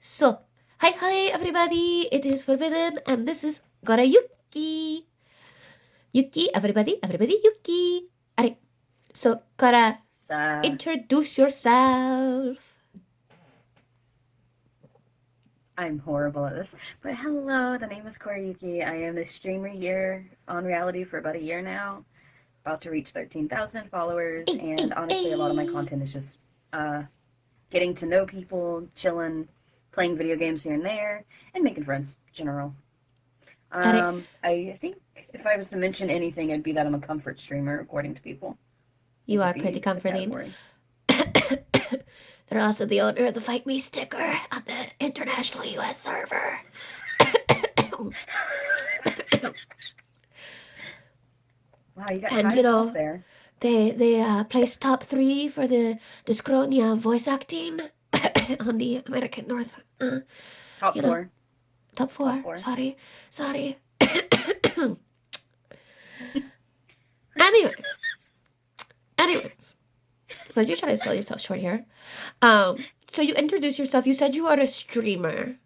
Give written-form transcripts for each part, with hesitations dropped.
So, hi everybody, it is Forbidden and this is Gora Yuki. Yuki, everybody, Yuki. Alright, so Gora, So introduce yourself. I'm horrible at this. But hello, the name is Koriyuki. I am a streamer here on reality for about a year now, about to reach 13,000 followers, Hey, and hey, honestly, a lot of my hey. content is just uh, getting to know people, chilling, playing video games here and there, and making friends, general. Alright, I think if I was to mention anything, it'd be that I'm a comfort streamer, according to people. I you think would are pretty be the comforting. category. They're also the owner of the Fight Me sticker on the international US server. Wow, you got And tied off there. they placed top 3 for the Discronia voice acting on the American North. Top You know, four. top Top 4. four. Sorry. anyways, anyways. So you're trying to sell yourself short here. So you introduce yourself. You said you are a streamer.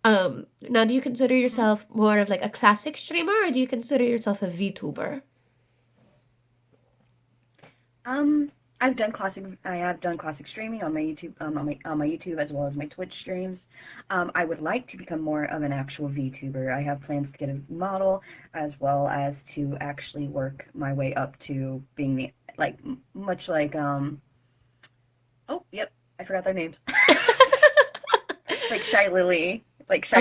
Now do you consider Mhm. yourself more of like a classic streamer, or do you consider yourself a VTuber? Um, I have done classic streaming on my YouTube, on my YouTube as well as my Twitch streams. I would like to become more of an actual VTuber. I have plans to get a model as well as to actually work my way up to being the like much like oh yep, I forgot their names. Like Shy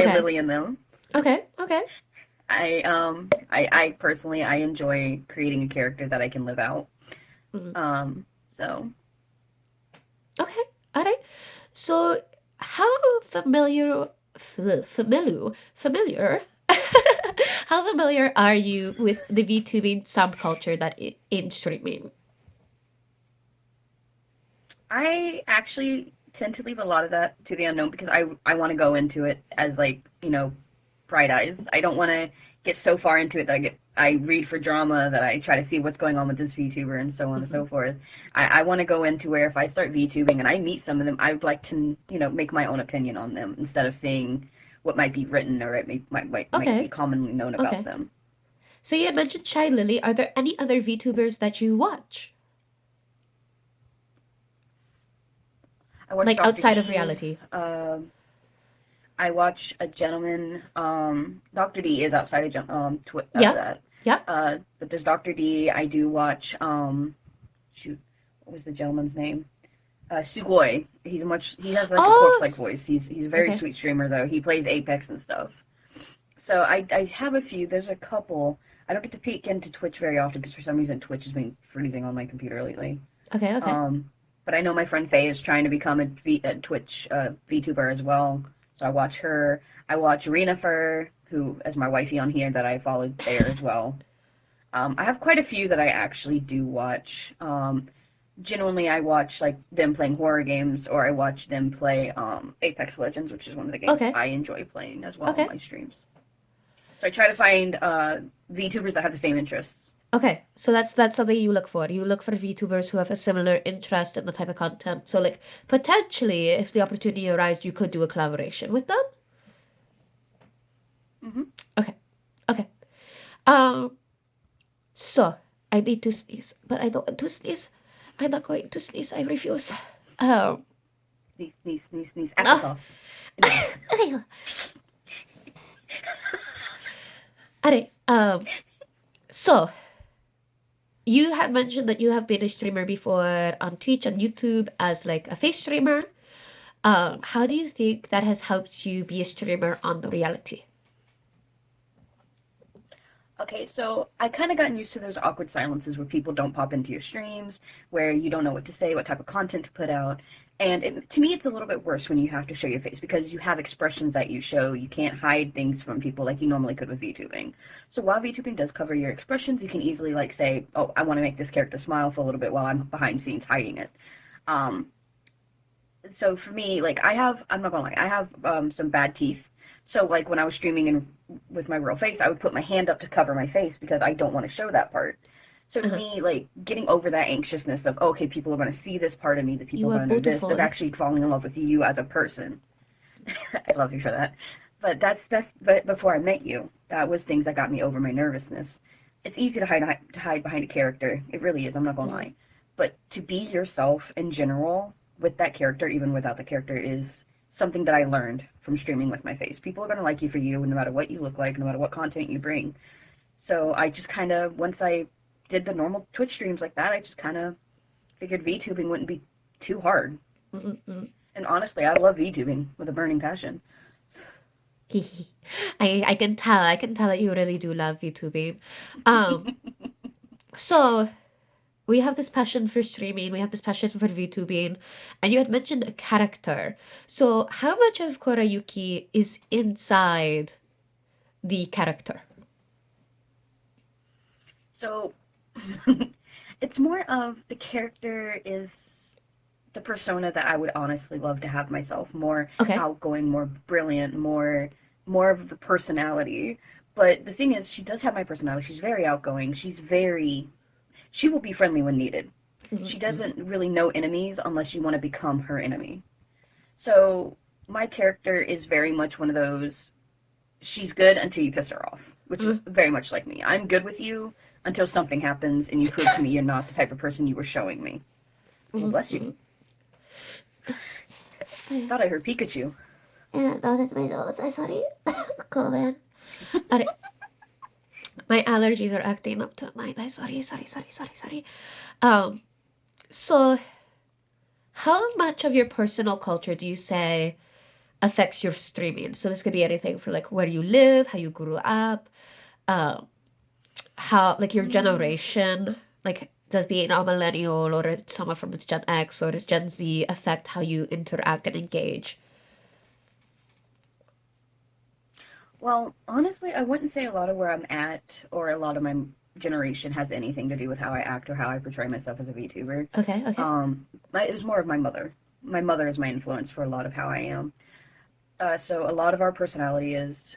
Okay. Lily and them. Okay. I personally I enjoy creating a character that I can live out. Mhm. So Okay. All right. So how familiar how familiar are you with the VTubing subculture that in streaming? I actually tend to leave a lot of that to the unknown because I want to go into it as like bright eyes. I don't want to get so far into it that I read for drama that I try to see what's going on with this VTuber and so on and Mhm. so forth. I want to go into where if I start VTubing and I meet some of them, I would like to make my own opinion on them instead of seeing what might be written or it might be Okay. commonly known about Okay. them. So you had mentioned Shy Lily. Are there any other VTubers that you watch? I watch Like Dr. outside of D. reality? I watch a gentleman. Dr. D is outside of Yeah. that. Yeah. But there's Dr. D. I do watch. Shoot, what was the gentleman's name? Sugoi. He has like a corpse Oh, like voice. He's a very okay. sweet streamer though. He plays Apex and stuff. So I have a few. There's a couple. I don't get to peek into Twitch very often because for some reason Twitch has been freezing on my computer lately. Okay. But I know my friend Faye is trying to become a Twitch VTuber as well. So I watch her. I watch Rena who is my wifey on here that I followed there as well. I have quite a few that I actually do watch. Genuinely, I watch like them playing horror games, or I watch them play Apex Legends, which is one of the games Okay. I enjoy playing as well on Okay. my streams. So I try to S- find VTubers that have the same interests. Okay. So that's something you look for. You look for VTubers who have a similar interest in the type of content. So like potentially, if the opportunity arises, you could do a collaboration with them. Mm-hmm. Okay. Okay. Um. So I need to sneeze, but I don't want to sneeze. I'm not going to sneeze. I refuse. Um. Sneeze, sneeze, sneeze, sneeze. Ah. Applesauce. Anyway. Alright. So you had mentioned that you have been a streamer before on Twitch and YouTube as like a face streamer. How do you think that has helped you be a streamer on the reality? Okay, so I kind of gotten used to those awkward silences where people don't pop into your streams, where you don't know what to say, what type of content to put out. And to me, it's a little bit worse when you have to show your face because you have expressions that you show. You can't hide things from people like you normally could with VTubing. So while VTubing does cover your expressions, you can easily like say, "Oh, I want to make this character smile for a little bit while I'm behind scenes hiding it." Um, so for me, like I'm not gonna lie, I have some bad teeth. So like when I was streaming and with my real face, I would put my hand up to cover my face because I don't want to show that part. So to Uh-huh. me, like getting over that anxiousness of okay, people are going to see this part of me, that people You are are going to know this, of beautiful. actually falling in love with you as a person. I love you for that. But but before I met you, that was things that got me over my nervousness. It's easy to hide behind a character. It really is. I'm not gonna Mm-hmm. lie. But to be yourself in general with that character, even without the character, is something that I learned from streaming with my face. People are gonna like you for you, no matter what you look like, no matter what content you bring. So I just kind of once I did the normal Twitch streams like that, I just kind of figured VTubing wouldn't be too hard. Mm-hmm. And honestly, I love VTubing with a burning passion. I can tell that you really do love VTubing. Um, so we have this passion for streaming, we have this passion for VTubing, and you had mentioned a character. So how much of Korayuki is inside the character? So it's more of the character is the persona that I would honestly love to have myself. More Okay. outgoing, more brilliant, more of the personality. But the thing is, she does have my personality. She's very outgoing. She will be friendly when needed. She Mm-hmm. doesn't really know enemies unless you want to become her enemy. So my character is very much one of those she's good until you piss her off, which is very much like me. I'm good with you until something happens and you prove to me you're not the type of person you were showing me. Oh, bless you. Mm-hmm. Thought I heard Pikachu. Yeah, that is my nose. I'm sorry. Cool, man. Alright, my allergies are acting up tonight. I'm sorry. Um, so how much of your personal culture do you say affects your streaming? So this could be anything for like where you live, how you grew up, um, how like your Mm, generation, like does being a millennial or someone from Gen X or Gen Z affect how you interact and engage? well, honestly, I wouldn't say a lot of where I'm at or a lot of my generation has anything to do with how I act or how I portray myself as a VTuber. Okay. It was more of my mother. My mother is my influence for a lot of how I am. So a lot of our personality is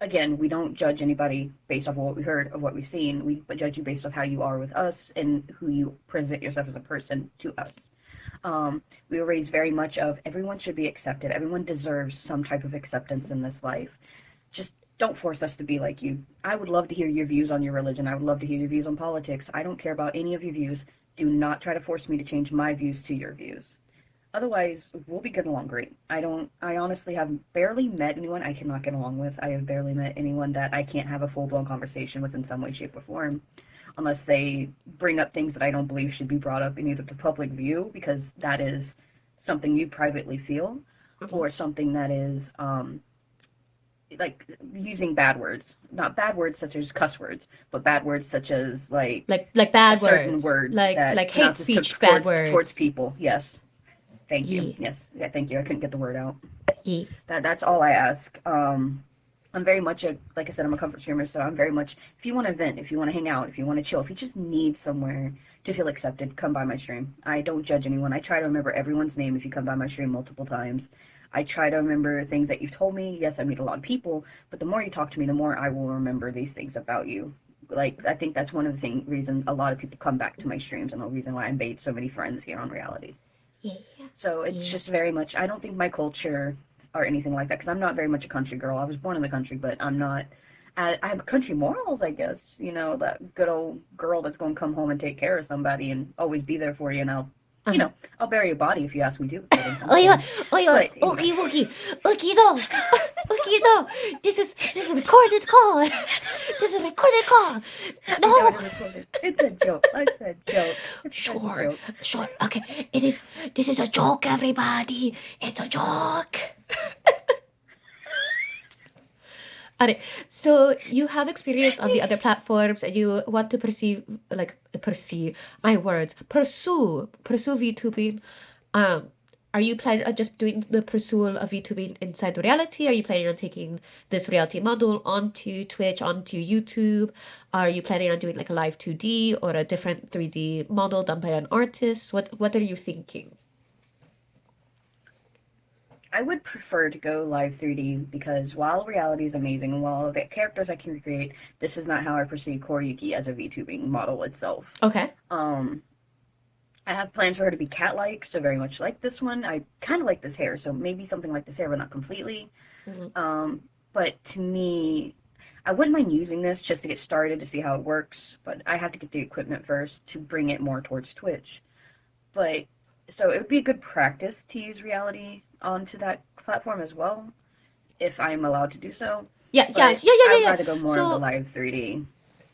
again, we don't judge anybody based off of what we heard or what we've seen. We judge you based off how you are with us and who you present yourself as a person to us. We were raised very much of everyone should be accepted. Everyone deserves some type of acceptance in this life. Just don't force us to be like you. I would love to hear your views on your religion. I would love to hear your views on politics. I don't care about any of your views. Do not try to force me to change my views to your views. Otherwise, we'll be getting along great. I honestly have barely met anyone I cannot get along with. I have barely met anyone that I can't have a full blown conversation with in some way, shape, or form, unless they bring up things that I don't believe should be brought up in either the public view, because that is something you privately feel, Mhm. or something that is, like using bad words. Not bad words such as cuss words, but bad words such as like Like a bad certain words, word that like hate pronounces speech, bad towards words. people. Yes. Thank you. Yeah, Yes. Yeah, thank you. I couldn't get the word out. yeah. That's all I ask. I'm very much a like I said, I'm a comfort streamer, so I'm very much if you want to vent, if you want to hang out, if you want to chill, if you just need somewhere to feel accepted, come by my stream. I don't judge anyone. I try to remember everyone's name if you come by my stream multiple times. I try to remember things that you've told me. Yes, I meet a lot of people, but the more you talk to me, the more I will remember these things about you. Like I think that's one of the reason a lot of people come back to my streams and the reason why I made so many friends here on reality. Yeah, So it's yeah. just very much, I don't think my culture or anything like that, because I'm not very much a country girl. I was born in the country, but I'm not, I have country morals, I guess. You know, that good old girl that's going to come home and take care of somebody and always be there for you. And Uh-huh. I'll bury your body if you ask me to, quote Oi, oi, unquote. oi, oi, But anyway, Ookie, no, Ookie, no. This is a recorded call. This is a recorded call. I know it No. is recorded. It's a joke. It's a joke. It's a Sure, joke. sure. Okay, it is. This is a joke, everybody. It's a joke. Alright, so you have experience on the other platforms and you want to perceive my words, pursue VTubing. Um, are you planning on just doing the pursuit of VTubing inside the reality? Are you planning on taking this reality model onto Twitch, onto YouTube? Are you planning on doing like a live 2D or a different 3D model done by an artist? What are you thinking? I would prefer to go live 3D because while reality is amazing and while the characters I can create, this is not how I perceive Koriyuki as a VTubing model itself. Okay. Um, I have plans for her to be cat-like, so very much like this one. I kind of like this hair, so maybe something like this hair, but not completely. Mhm. Um, but to me, I wouldn't mind using this just to get started to see how it works, but I have to get the equipment first to bring it more towards Twitch. But so it would be a good practice to use reality onto that platform as well, if I'm allowed to do so. Yeah, yeah, But yeah, yeah, I yeah, would yeah. rather go more of the So, live 3D.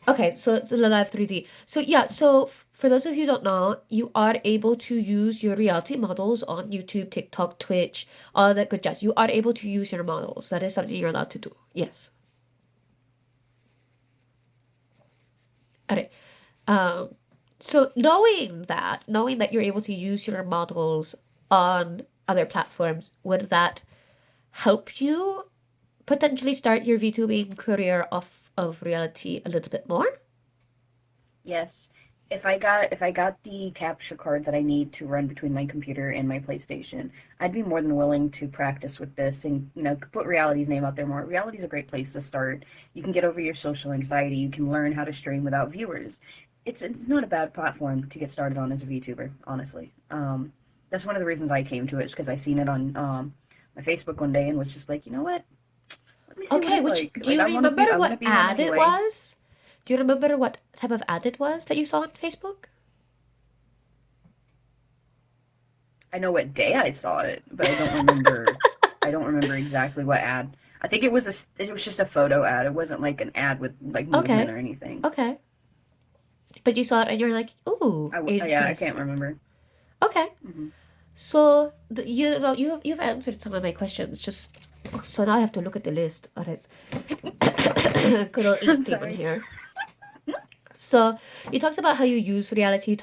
okay, so the live 3D. So yeah, so for those of you who don't know, you are able to use your reality models on YouTube, TikTok, Twitch, all that good jazz. You are able to use your models. That is something you're allowed to do. Yes. All right. Um, so knowing that you're able to use your models on other platforms, would that help you potentially start your VTubing career off of reality a little bit more? Yes. If I got the capture card that I need to run between my computer and my PlayStation, I'd be more than willing to practice with this and put Reality's name out there more. Reality's a great place to start. You can get over your social anxiety. You can learn how to stream without viewers. It's not a bad platform to get started on as a VTuber, honestly. That's one of the reasons I came to it, because I seen it on my Facebook one day and was just like, you know what? Let me see what Okay, it's which like. do Like you remember I want to what be one ad it anyway. was? Do you remember what type of ad it was that you saw on Facebook? I know what day I saw it, but I don't remember. I don't remember exactly what ad. I think it was just a photo ad. It wasn't like an ad with like movement Okay, or anything. okay. But you saw it and you're like, ooh, Yeah, I can't interesting. remember. Okay. Hmm. So you know you've answered some of my questions. Just so now I have to look at the list. All right. Good old ink I'm demon sorry. here. So you talked about how you use reality. You've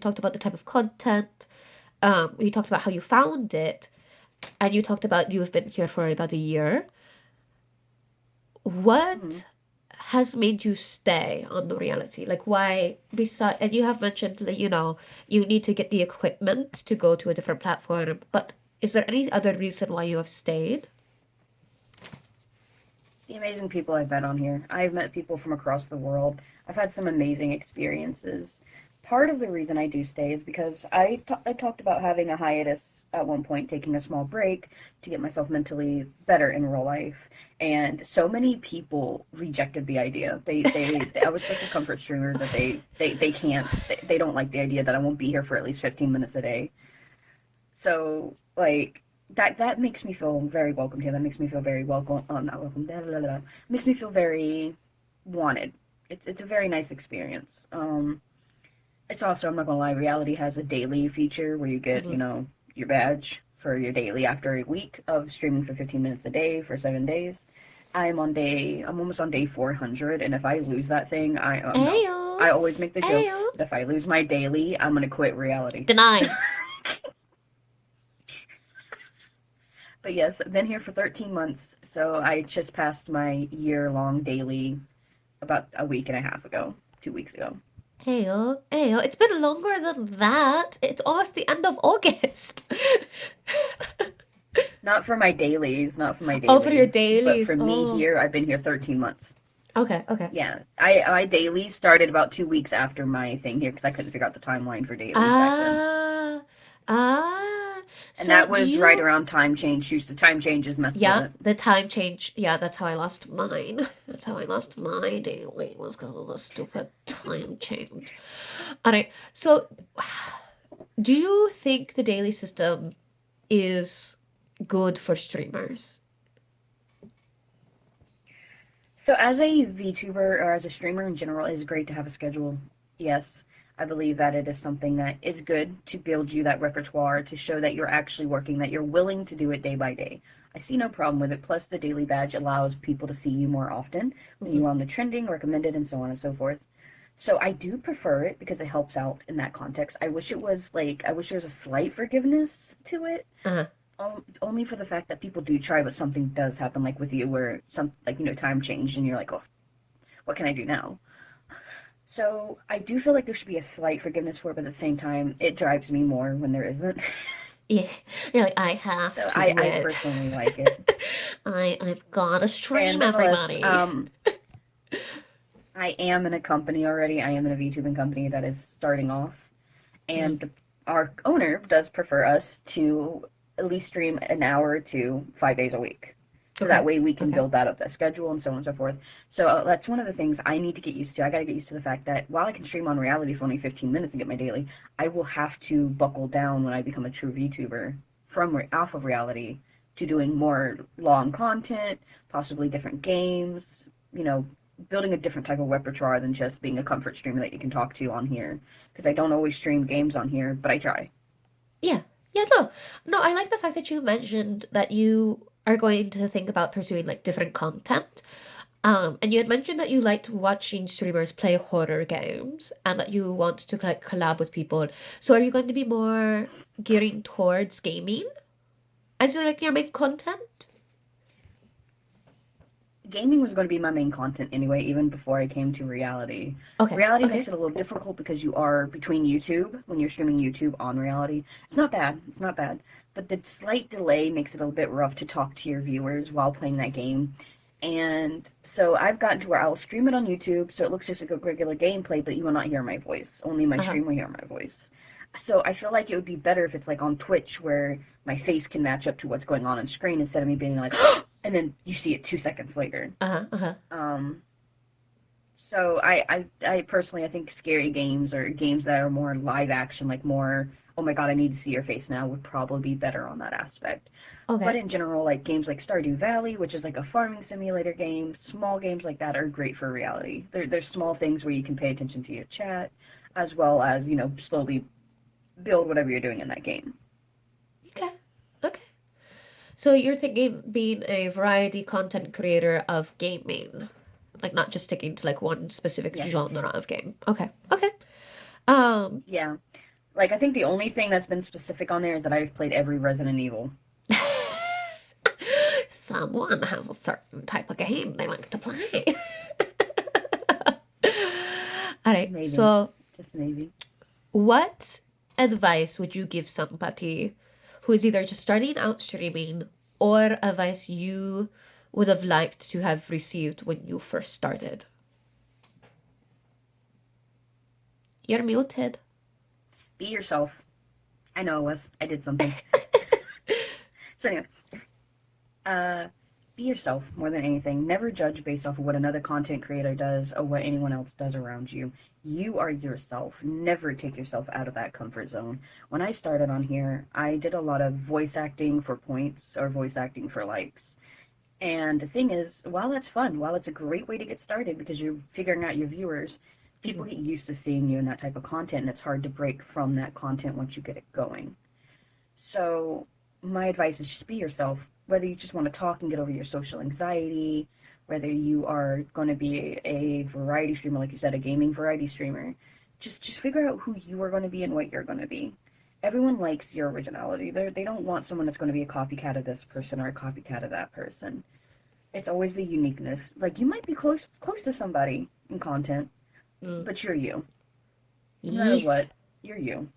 talked about the type of content. You talked about how you found it, and you talked about you've been here for about a year. Hmm. What has made you stay on the reality? Like why beside and you have mentioned that you need to get the equipment to go to a different platform, but is there any other reason why you have stayed? The amazing people I've met on here. I've met people from across the world. I've had some amazing experiences. Part of the reason I do stay is because I talked about having a hiatus at one point, taking a small break to get myself mentally better in real life. And so many people rejected the idea. I was such a comfort streamer that they can't, they don't like the idea that I won't be here for at least 15 minutes a day. So like that makes me feel very welcome here. That makes me feel very welcome. Not welcome. Blah, blah, blah. Makes me feel very wanted. It's a very nice experience. It's also, I'm not gonna lie, reality has a daily feature where you get Mhm. your badge for your daily after a week of streaming for 15 minutes a day for 7 days. I'm almost on day 400, and if I lose that thing, no. Ayo, I always make the joke ayo. that if I lose my daily, I'm gonna quit reality. Denied. But yes, I've been here for 13 months, so I just passed my year-long daily about a week and a half ago, 2 weeks ago. Ayo, ayo. It's been longer than that. It's almost the end of August. Not for my Oh, for your dailies, but dailies. for me Oh, here, I've been here 13 months. okay, okay. Yeah, my daily started about 2 weeks after my thing here because I couldn't figure out the timeline for dailies back then, Ah, ah. and So that do was right you? around time change. The time changes messed with Yeah, it. the time change. Yeah, that's how I lost mine. That's how I lost my daily was because of the stupid time change. All right. So, do you think the daily system is good for streamers? So as a VTuber or as a streamer in general, it is great to have a schedule. Yes, I believe that it is something that is good to build you that repertoire to show that you're actually working, that you're willing to do it day by day. I see no problem with it. Plus, the daily badge allows people to see you more often when Mhm. you're on the trending, recommended, and so on and so forth. So I do prefer it because it helps out in that context. I wish there was a slight forgiveness to it, Uh-huh. only for the fact that people do try, but something does happen, like with you, where time changed, and you're like, oh, what can I do now? So I do feel like there should be a slight forgiveness for it, but at the same time, it drives me more when there isn't. Yeah, you're like, I have So to I, do I it. personally like it. I've got to And stream nonetheless, everybody. I am in a company already. I am in a VTubing company that is starting off. and our owner does prefer us to at least stream an hour to 5 days a week. So that Okay. way we can Okay. build that up, that schedule, and so on and so forth. So that's one of the things I need to get used to. I got to get used to the fact that while I can stream on reality for only 15 minutes and get my daily, I will have to buckle down when I become a true VTuber from off of reality to doing more long content, possibly different games, you know, building a different type of repertoire than just being a comfort streamer that you can talk to on here. Because I don't always stream games on here, but I try. Yeah. Yeah, no. No, I like the fact that you mentioned that you are going to think about pursuing like different content. And you had mentioned that you liked watching streamers play horror games and that you want to like collab with people. So are you going to be more gearing towards gaming as your main content? Gaming was going to be my main content anyway, even before I came to reality. Okay, Reality makes okay. it a little difficult because you are between YouTube when you're streaming YouTube on reality. It's not bad, it's not bad, but the slight delay makes it a bit rough to talk to your viewers while playing that game. And so I've gotten to where I'll stream it on YouTube, so it looks just like a regular gameplay, but you will not hear my voice. Only my Uh-huh. stream will hear my voice. So I feel like it would be better if it's like on Twitch where my face can match up to what's going on screen instead of me being like, and then you see it 2 seconds later. Uh-huh. Uh-huh. Um, so I personally I think scary games or games that are more live action, like more oh my god I need to see your face now would probably be better on that aspect. But Okay. in general, like games like Stardew Valley, which is like a farming simulator game, small games like that are great for reality. They're small things where you can pay attention to your chat, as well as slowly build whatever you're doing in that game. Okay. Okay. So you're thinking being a variety content creator of gaming, like not just sticking to like one specific Yes, genre of game. Okay. Okay. Um, yeah. Like I think the only thing that's been specific on there is that I've played every Resident Evil. someone has a certain type of game they like to play. All right. Maybe, So, just maybe. what advice would you give somebody who is either just starting out streaming or advice you would have liked to have received when you first started? You're muted. Be yourself. I know it was. I did something. So anyway, uh, be yourself more than anything. Never judge based off of what another content creator does or what anyone else does around you. You are yourself. Never take yourself out of that comfort zone. When I started on here, I did a lot of voice acting for points or voice acting for likes. And the thing is, while that's fun, while it's a great way to get started because you're figuring out your viewers, people Mhm. get used to seeing you in that type of content and it's hard to break from that content once you get it going. So my advice is just be yourself. Whether you just want to talk and get over your social anxiety, whether you are going to be a variety streamer, like you said, a gaming variety streamer, just figure out who you are going to be and what you're going to be. Everyone likes your originality. They don't want someone that's going to be a copycat of this person or a copycat of that person. It's always the uniqueness. Like you might be close to somebody in content, Mm. but you're you. No matter Yes. what, you're you.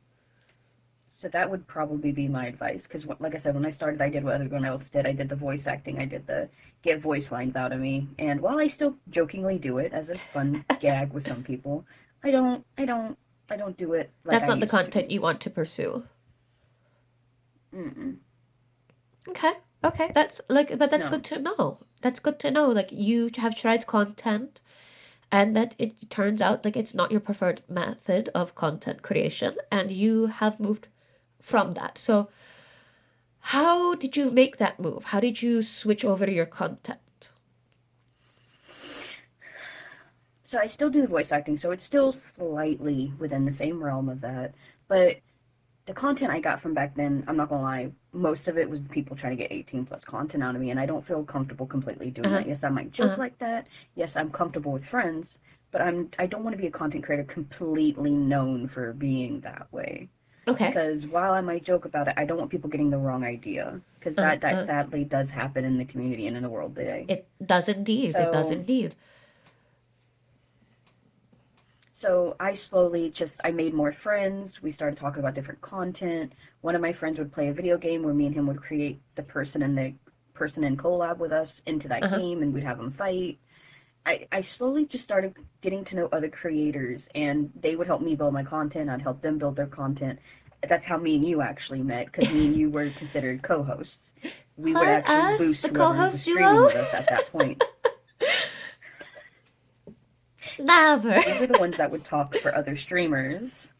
So that would probably be my advice. Because, like I said, when I started, I did what everyone else did. I did the voice acting. I did the get voice lines out of me. And while I still jokingly do it as a fun gag with some people, I don't, I don't, I don't do it like That's I not the used to. content you want to pursue. Mm-mm. Okay. Okay. That's like, but that's No. good to know. That's good to know. Like, you have tried content and that it turns out like it's not your preferred method of content creation and you have moved from that. So, how did you make that move? How did you switch over to your content? So I still do the voice acting. So it's still slightly within the same realm of that. But the content I got from back then, I'm not gonna lie, most of it was people trying to get 18 plus content out of me, and I don't feel comfortable completely doing Uh-huh. that. Yes, I might joke Uh-huh. like that. Yes, I'm comfortable with friends, but I don't want to be a content creator completely known for being that way. Okay. Because while I might joke about it, I don't want people getting the wrong idea. Because Uh, that uh. sadly does happen in the community and in the world today. It does indeed. It does So indeed. So I slowly just I made more friends. We started talking about different content. One of my friends would play a video game where me and him would create the person and the person in collab with us into that Uh-huh. game and we'd have them fight. I slowly just started getting to know other creators, and they would help me build my content. I'd help them build their content. That's how me and you actually met, because me and you were considered co-hosts. We would What, actually us? boost The whoever was co-host streaming duo? with us at that point. Never. We were the ones that would talk for other streamers,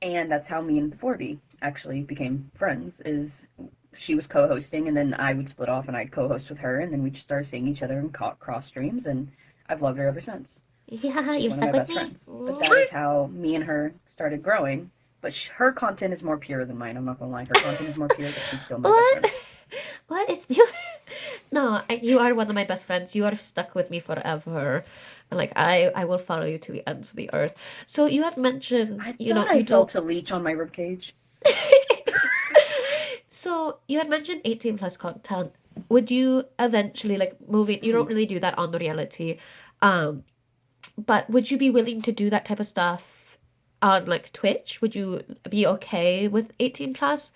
and that's how me and Forby actually became friends. Is she was co-hosting, and then I would split off and I'd co-host with her, and then we just started seeing each other in cross streams, and I've loved her ever since. Yeah, She's you're one of stuck my with best me. friends. But that Mwah. is how me and her started growing. But her content is more pure than mine. I'm not gonna lie. Her content is more pure, but she's still my best What? friend. What? It's beautiful. No, you are one of my best friends. You are stuck with me forever. And like I will follow you to the ends of the earth. So you have mentioned, I thought I you don't. felt a leech on my ribcage. So you had mentioned 18 plus content. Would you eventually like moving? You don't Mm. really do that on the reality, um, but would you be willing to do that type of stuff on like Twitch? Would you be okay with 18 plus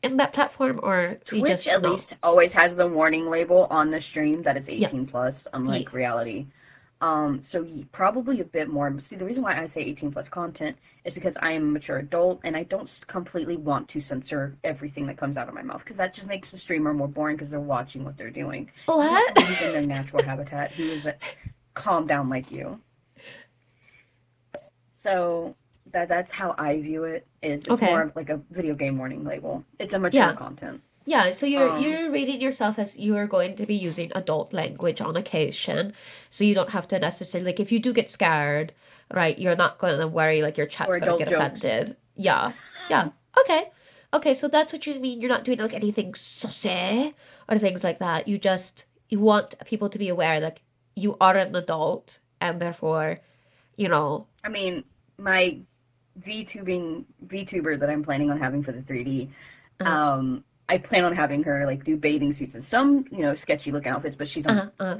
in that platform, or you Twitch just at no? least always has the warning label on the stream that it's Yeah, 18 plus, yeah. unlike reality. So probably a bit more. See, the reason why I say 18 plus content is because I am a mature adult and I don't completely want to censor everything that comes out of my mouth, because that just makes the streamer more boring because they're watching what they're doing. You want What? somebody who's in their natural habitat, who is calm down like you. So that's how I view it. Is it's more Okay. of like a video game warning label. It's a mature Yeah. content. Yeah, so Um, you're rating yourself as you are going to be using adult language on occasion. So you don't have to necessarily like if you do get scared, right, you're not going to worry like your or chat's going to adult get jokes. offended. Yeah. Yeah. Okay. Okay, so that's what you mean. You're not doing like anything saucy or things like that. You want people to be aware that you are an adult and therefore, you know, I mean, my VTuber that I'm planning on having for the 3D, uh, I plan on having her like do bathing suits and some, sketchy looking outfits, but uh, uh.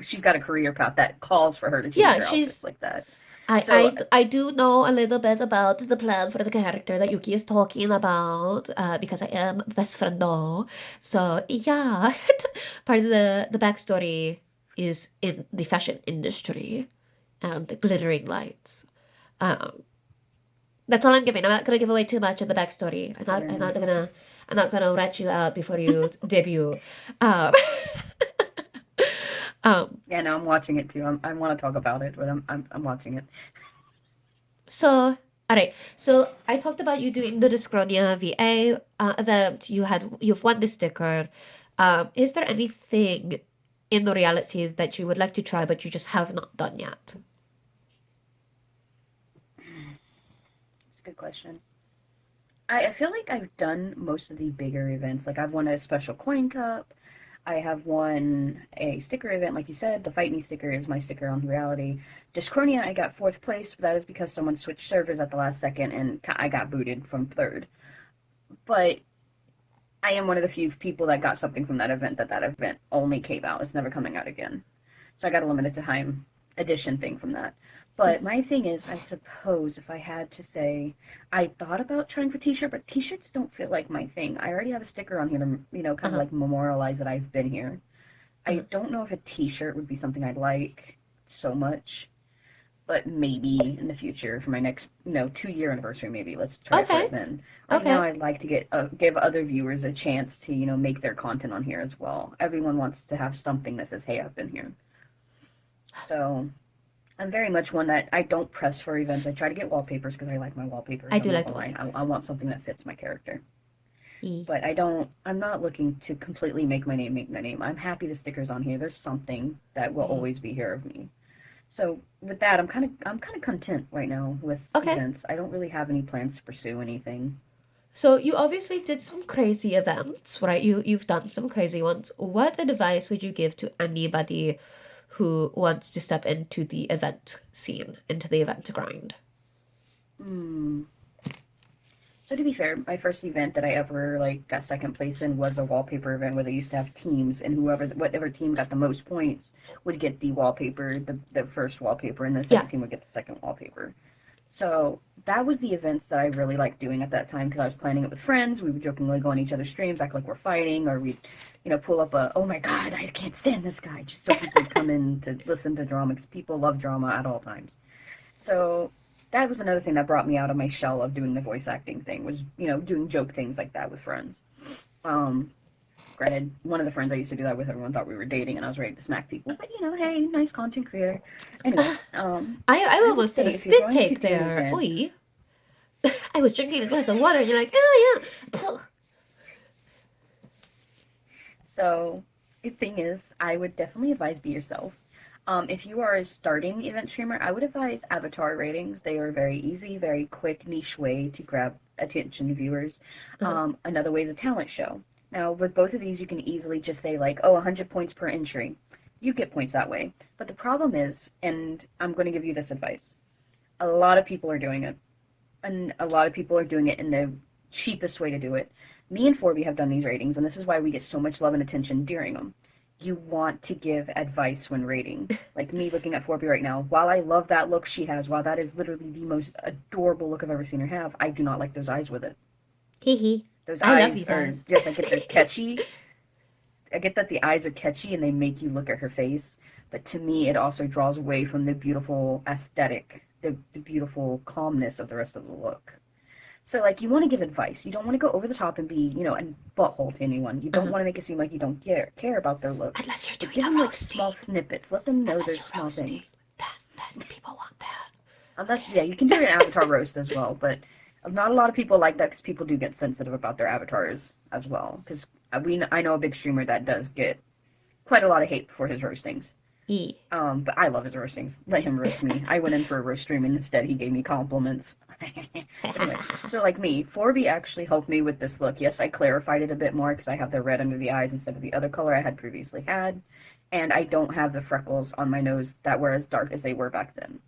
she's got a career path that calls for her to change Yeah, her outfits she's like that. I, So, I, I do know a little bit about the plan for the character that Yuki is talking about, because I am best friend now. So yeah, part of the backstory is in the fashion industry and the glittering lights. Um, that's all I'm giving. I'm not gonna give away too much of the backstory. very nice. I'm not gonna rat you out before you debut. Um, um, Yeah, no, I'm watching it too. I want to talk about it, but I'm watching it. So, all right. So I talked about you doing the Discronia VA event. You've won the sticker. Is there anything in the reality that you would like to try but you just have not done yet? It's a good question. I feel like I've done most of the bigger events. Like I've won a special coin cup. I have won a sticker event, like you said. The Fight Me sticker is my sticker on reality. Discronia, I got fourth place, but that is because someone switched servers at the last second and I got booted from third. But I am one of the few people that got something from that event, that event only came out. It's never coming out again. So I got a limited time edition thing from that. But my thing is, I suppose if I had to say, I thought about trying for t-shirt, but t-shirts don't feel like my thing. I already have a sticker on here to, kind of Uh-huh. like memorialize that I've been here. Uh-huh. I don't know if a t-shirt would be something I'd like so much, but maybe in the future for my next, 2-year anniversary, maybe let's try for it Okay. then. Right now, Okay. I'd like to give other viewers a chance to, make their content on here as well. Everyone wants to have something that says, "Hey, I've been here." So I'm very much one that I don't press for events. I try to get wallpapers because I like my wallpapers. I I'm do not like the gonna lie. I wallpapers. want something that fits my character. E. But I don't. I'm not looking to completely make my name make my name. I'm happy the stickers on here. There's something that will E. always be here of me. So with that, I'm kind of content right now with Okay. events. I don't really have any plans to pursue anything. So you obviously did some crazy events, right? You've done some crazy ones. What advice would you give to anybody who wants to step into the event scene, into the event grind? Hmm. So to be fair, my first event that I ever like got second place in was a wallpaper event where they used to have teams, and whatever team got the most points would get the wallpaper, the first wallpaper, and the Yeah. second team would get the second wallpaper. So that was the events that I really liked doing at that time because I was planning it with friends. We would jokingly go on each other's streams, act like we're fighting, or we'd, pull up a, oh my god, I can't stand this guy, just so people would come in to listen to drama because people love drama at all times. So that was another thing that brought me out of my shell of doing the voice acting thing was, doing joke things like that with friends. Um, Granted, one of the friends I used to do that with, everyone thought we were dating and I was ready to smack people. But, hey, nice content creator. Anyway, I I would almost say did a if you're spit going to take do an there. event, Oi. I was drinking a glass of water and you're like, oh yeah. so the thing is, I would definitely advise be yourself. If you are a starting event streamer, I would advise avatar ratings. They are very easy, very quick, niche way to grab attention viewers. Uh-huh. Another way is a talent show. Now, with both of these, you can easily just say, like, oh, 100 points per entry. You get points that way. But the problem is, and I'm going to give you this advice, a lot of people are doing it. And a lot of people are doing it in the cheapest way to do it. Me and Forby have done these ratings, and this is why we get so much love and attention during them. You want to give advice when rating. Like me looking at Forby right now, while I love that look she has, while that is literally the most adorable look I've ever seen her have, I do not like those eyes with it. Hee hee. Those I love eyes these are eyes. just, I get they're catchy. I get that the eyes are catchy and they make you look at her face, but to me it also draws away from the beautiful aesthetic, the beautiful calmness of the rest of the look. So, like, you want to give advice. You don't want to go over the top and be, a butthole to anyone. You don't Uh-huh. want to make it seem like you don't care about their looks. Unless you're But doing give a them, like, roasting. small snippets. Let them know Unless there's you're small roasting. things. Then people want that. Unless, yeah, you can do an avatar roast as well, but not a lot of people like that because people do get sensitive about their avatars as well. Because I know a big streamer that does get quite a lot of hate for his roastings. Yeah. But I love his roastings. Let him roast me. I went in for a roast stream and instead he gave me compliments. But anyway, so like me, 4B actually helped me with this look. Yes, I clarified it a bit more because I have the red under the eyes instead of the other color I had previously had. And I don't have the freckles on my nose that were as dark as they were back then.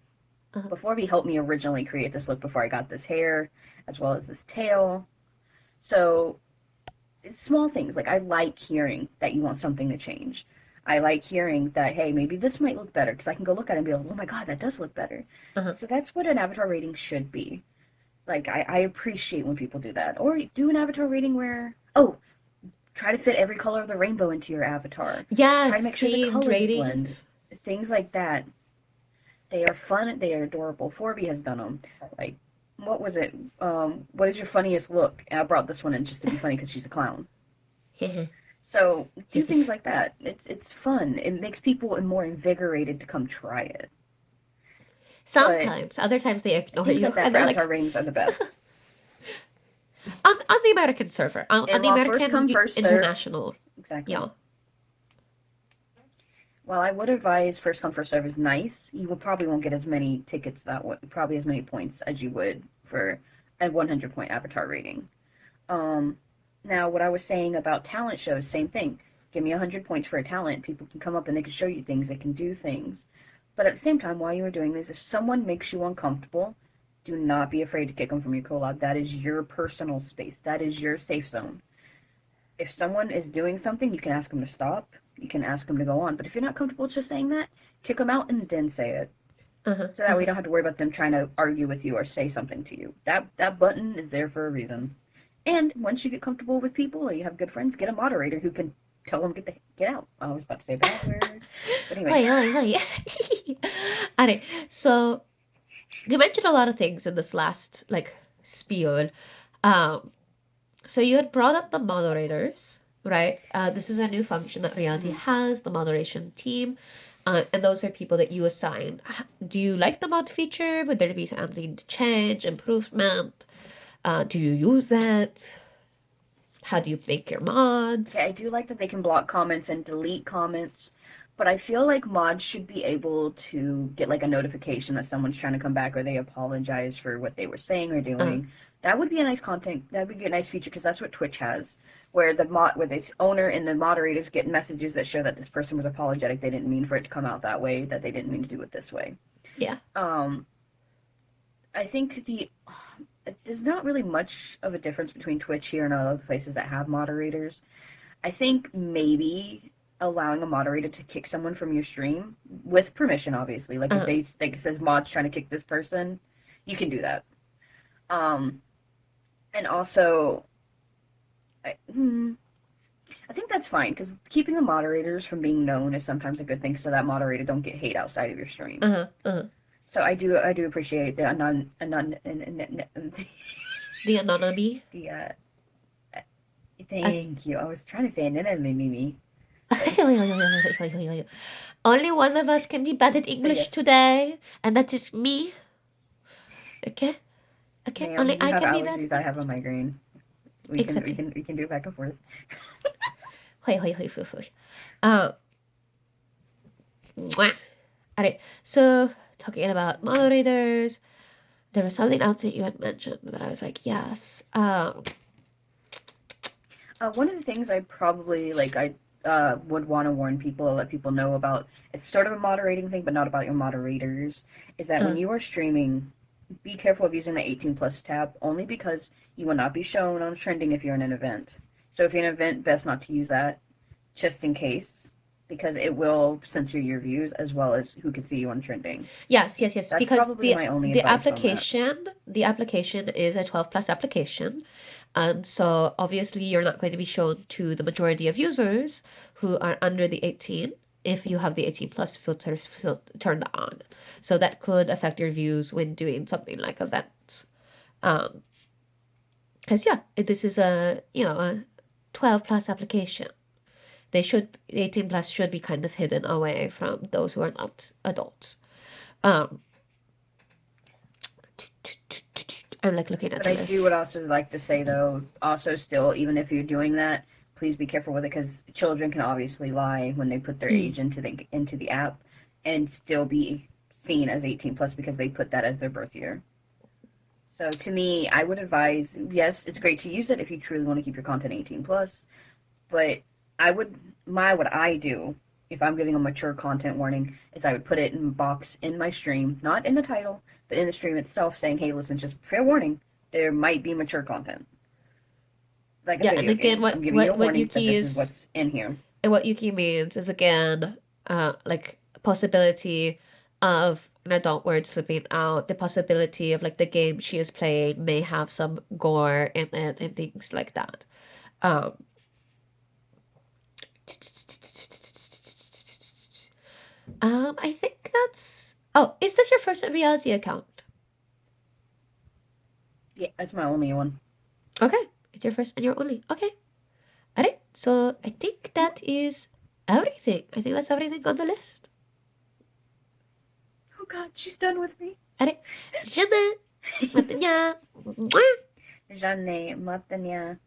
Uh-huh. But 4B helped me originally create this look before I got this hair, as well as this tail. So it's small things. Like I like hearing that you want something to change. I like hearing that, hey, maybe this might look better because I can go look at it and be like, oh my god, that does look better. Uh-huh. So that's what an avatar rating should be. Like, I appreciate when people do that. Or do an avatar rating where, oh, try to fit every color of the rainbow into your avatar. Try to Yes, make sure the themed colors blend. ratings. Things like that. They are fun. They are adorable. 4B has done them. Like, what was it? What is your funniest look? And I brought this one in just to be funny because she's a clown. So do things like that. It's fun. It makes people more invigorated to come try it. But Sometimes, other times they ignore things you like that and for they're avatar like, ratings are the best. on the American server, on And the while first American come first serve, international, exactly. yeah. While I would advise first come first serve is nice, you will probably won't get as many tickets that way, probably as many points as you would for a 100 point avatar rating. Um, Now what I was saying about talent shows, same thing. Give me 100 points for a talent. People can come up and they can show you things. They can do things. But at the same time, while you are doing this, if someone makes you uncomfortable, do not be afraid to kick them from your collab. That is your personal space. That is your safe zone. If someone is doing something, you can ask them to stop. You can ask them to go on. But if you're not comfortable just saying that, kick them out and then say it. Uh-huh. So that way you don't have to worry about them trying to argue with you or say something to you. That button is there for a reason. And once you get comfortable with people or you have good friends, get a moderator who can tell them get out. I was about to say a bad word. But anyway. Hi, hi, hi. Alright, so you mentioned a lot of things in this last like spiel. Um, so you had brought up the moderators, right? This is a new function that Reality Mhm. has, the moderation team. And those are people that you assign. Do you like the mod feature? Would there be something to change, improvement? Do you use it? How do you make your mods? Okay, I do like that they can block comments and delete comments, but I feel like mods should be able to get like a notification that someone's trying to come back or they apologize for what they were saying or Uh, doing. That would be a nice content. That would be a nice feature because that's what Twitch has, where where the owner and the moderators get messages that show that this person was apologetic. They didn't mean for it to come out that way. That they didn't mean to do it this way. yeah. Um, I think there's not really much of a difference between Twitch here and other places that have moderators. I think maybe allowing a moderator to kick someone from your stream with permission, obviously. Like if Uh, they like it says mods trying to kick this person, you can do that. Um, and also, I think that's fine because keeping the moderators from being known is sometimes a good thing, so that moderator don't get hate outside of your stream. Uh-huh, uh-huh. So I do appreciate the The anonymity. the Uh, thank you. I was trying to say anonymity, but Only one of us can be bad at but English yes, today, and that is me. Okay? Okay? ma'am, Only you I have can be bad allergies. at I have a English. migraine. We can we Exactly. can we can do it back and forth. Hoi, hoi, hoi, hoi, hoi. Uh, mwah. Alright, so talking about moderators, there was something else that you had mentioned that I was like, yes. One of the things I probably I would want to warn people or let people know about, it's sort of a moderating thing, but not about your moderators, is that when Uh, you are streaming, be careful of using the 18 plus tab only because you will not be shown on trending if you're in an event. So if you're in an event, best not to use that just in case because it will censor your views as well as who can see you on trending. yes, yes, yes. That's Because probably my only the advice on that. application is a 12 plus application, and so obviously you're not going to be shown to the majority of users who are under the 18 if you have the 18 plus filters turned on. So that could affect your views when doing something like events. Um, because yeah, this is a 12 plus application. 18 plus should be kind of hidden away from those who are not adults. Um, I'm like looking at But the I do would list. also like to say though, also still, even if you're doing that, please be careful with it because children can obviously lie when they put their Mm. age into the app, and still be seen as 18 plus because they put that as their birth year. So to me, I would advise, yes, it's great to use it if you truly want to keep your content 18 plus, but I would what I do if I'm giving a mature content warning is I would put it in a box in my stream, not in the title, but in the stream itself, saying, "Hey, listen, just fair warning, there might be mature content, like a Yeah, and video again, game. I'm giving you a what warning that Yuki this is is what's in here." and what Yuki means is again, like possibility of an adult word slipping out, the possibility of like the game she is playing may have some gore in it and things like that. Um, I think that's. Oh, is this your first reality account? Yeah, that's my only one. Okay, it's your first and your only. Okay, alright. So I think that is everything. I think that's everything on the list. Oh God, she's done with me. Alright, Jenna, matanya. Mwah. Jeanne Matanya.